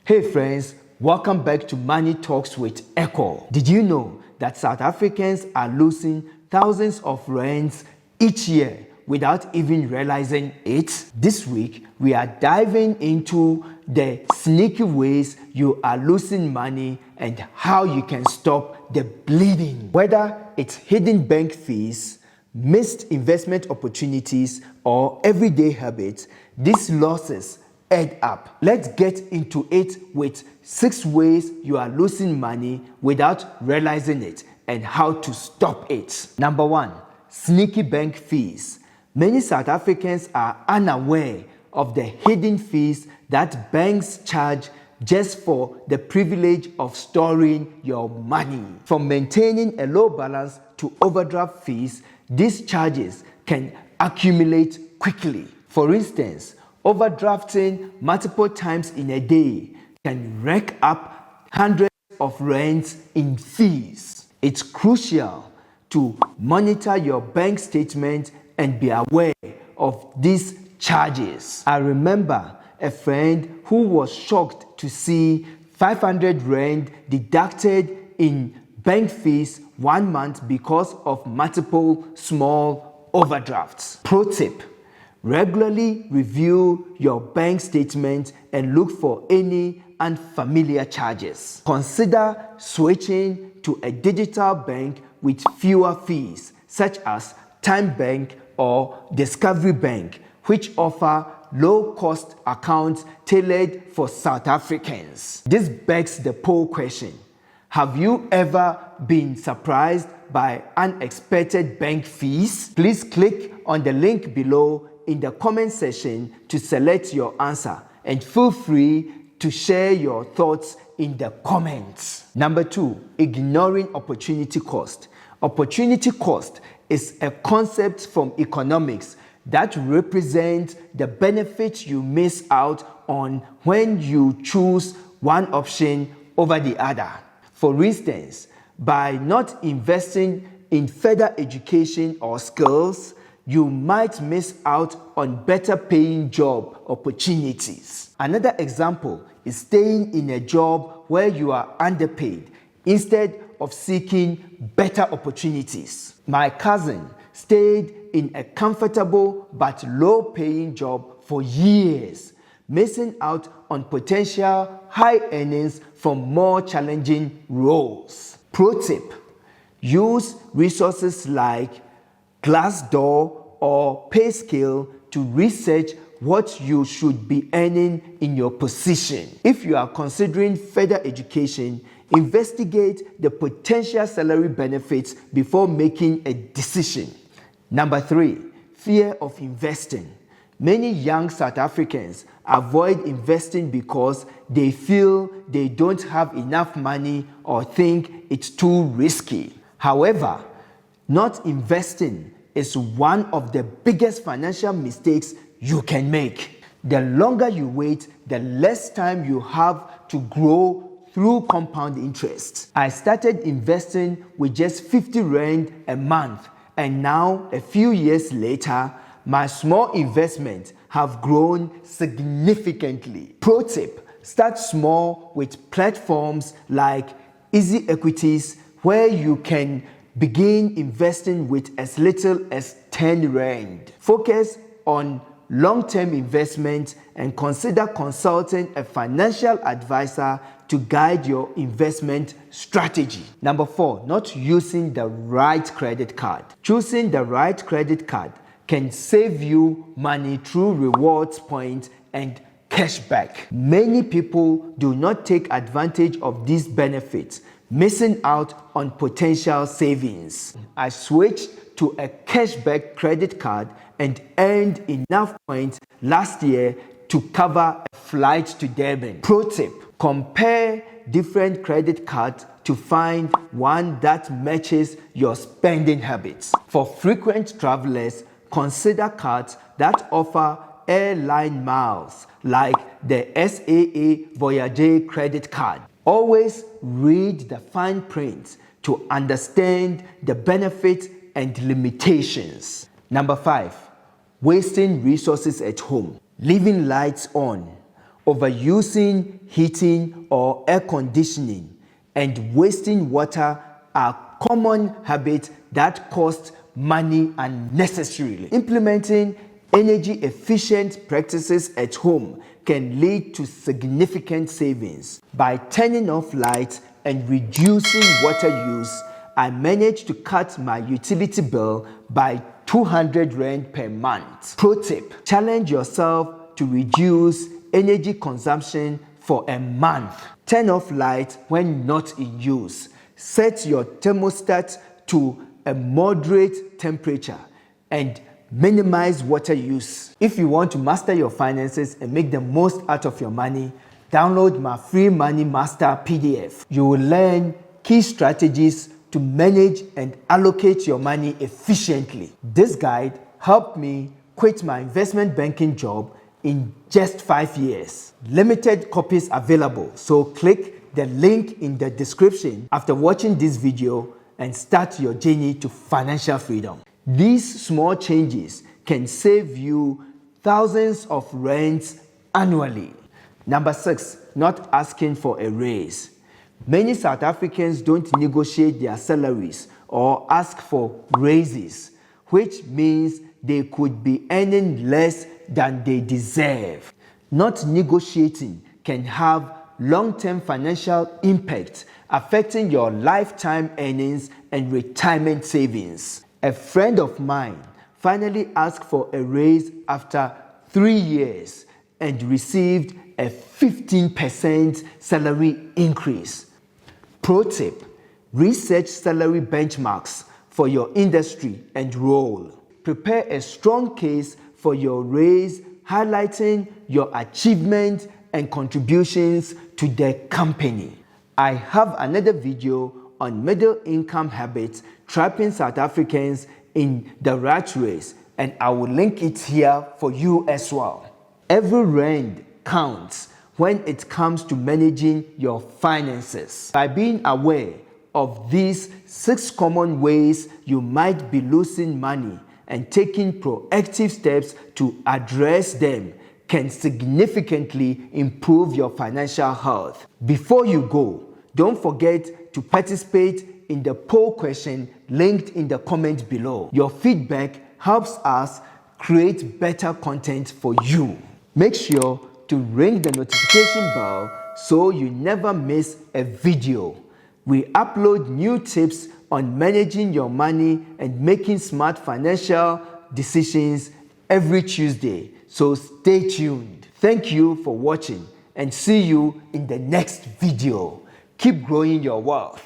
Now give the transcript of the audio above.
Hey friends, welcome back to Money Talks with Ekow. Did you know that South Africans are losing thousands of rands each year without even realizing it? This week, we are diving into the sneaky ways you are losing money and how you can stop the bleeding. Whether it's hidden bank fees, missed investment opportunities, or everyday habits, these losses add up. Let's get into it with 6 ways you are losing money without realizing it and how to stop it. Number 1, sneaky bank fees. Many South Africans are unaware of the hidden fees that banks charge just for the privilege of storing your money. From maintaining a low balance to overdraft fees, these charges can accumulate quickly. For instance, overdrafting multiple times in a day can rack up hundreds of rands in fees. It's crucial to monitor your bank statement and be aware of these charges. I remember a friend who was shocked to see 500 rand deducted in bank fees 1 month because of multiple small overdrafts. Pro tip: regularly review your bank statement and look for any unfamiliar charges. Consider switching to a digital bank with fewer fees, such as Time Bank or Discovery Bank, which offer low-cost accounts tailored for South Africans. This begs the poll question: have you ever been surprised by unexpected bank fees? Please click on the link below in the comment section to select your answer, and feel free to share your thoughts in the comments. Number 2, ignoring opportunity cost. Opportunity cost is a concept from economics that represents the benefits you miss out on when you choose one option over the other. For instance, by not investing in further education or skills, you might miss out on better paying job opportunities. Another example is staying in a job where you are underpaid instead of seeking better opportunities. My cousin stayed in a comfortable but low-paying job for years, missing out on potential high earnings from more challenging roles. Pro tip: use resources like Glassdoor or PayScale to research what you should be earning in your position. If you are considering further education, investigate the potential salary benefits before making a decision. Number 3, fear of investing. Many young South Africans avoid investing because they feel they don't have enough money or think it's too risky. However, not investing is one of the biggest financial mistakes you can make. The longer you wait, the less time you have to grow through compound interest. I started investing with just 50 rand a month, and now a few years later, my small investments have grown significantly. Pro tip: start small with platforms like Easy Equities, where you can begin investing with as little as 10 rand. Focus on long-term investment and consider consulting a financial advisor to guide your investment strategy. Number 4, not using the right credit card. Choosing the right credit card can save you money through rewards points and cashback. Many people do not take advantage of these benefits, missing out on potential savings. I switched to a cashback credit card and earned enough points last year to cover a flight to Durban. Pro tip: compare different credit cards to find one that matches your spending habits. For frequent travelers, consider cards that offer airline miles like the SAA Voyager credit card. Always read the fine print to understand the benefits and limitations. Number 5, wasting resources at home. Leaving lights on Overusing heating or air conditioning and wasting water are common habits that cost money unnecessarily. Implementing energy-efficient practices at home can lead to significant savings. By turning off lights and reducing water use, I managed to cut my utility bill by 200 Rand per month. Pro tip: challenge yourself to reduce energy consumption for a month. Turn off lights when not in use. Set your thermostat to a moderate temperature and minimize water use. If you want to master your finances and make the most out of your money, download my free Money Master PDF. You will learn key strategies to manage and allocate your money efficiently. This guide helped me quit my investment banking job in just 5 years. Limited copies available, so click the link in the description after watching this video and start your journey to financial freedom. These small changes can save you thousands of rands annually. Number 6, not asking for a raise. Many South Africans don't negotiate their salaries or ask for raises, which means they could be earning less than they deserve. Not negotiating can have long-term financial impact, affecting your lifetime earnings and retirement savings. A friend of mine finally asked for a raise after 3 years and received a 15% salary increase. Pro tip: research salary benchmarks for your industry and role. Prepare a strong case for your raise, highlighting your achievements and contributions to the company. I have another video on middle income habits trapping South Africans in the rat race, and I will link it here for you as well. Every rand counts when it comes to managing your finances. By being aware of these 6 common ways you might be losing money and taking proactive steps to address them can significantly improve your financial health. Before you go, don't forget to participate in the poll question linked in the comment below. Your feedback helps us create better content for you. Make sure to ring the notification bell so you never miss a video. We upload new tips on managing your money and making smart financial decisions every Tuesday, so stay tuned. Thank you for watching and see you in the next video. Keep growing your wealth.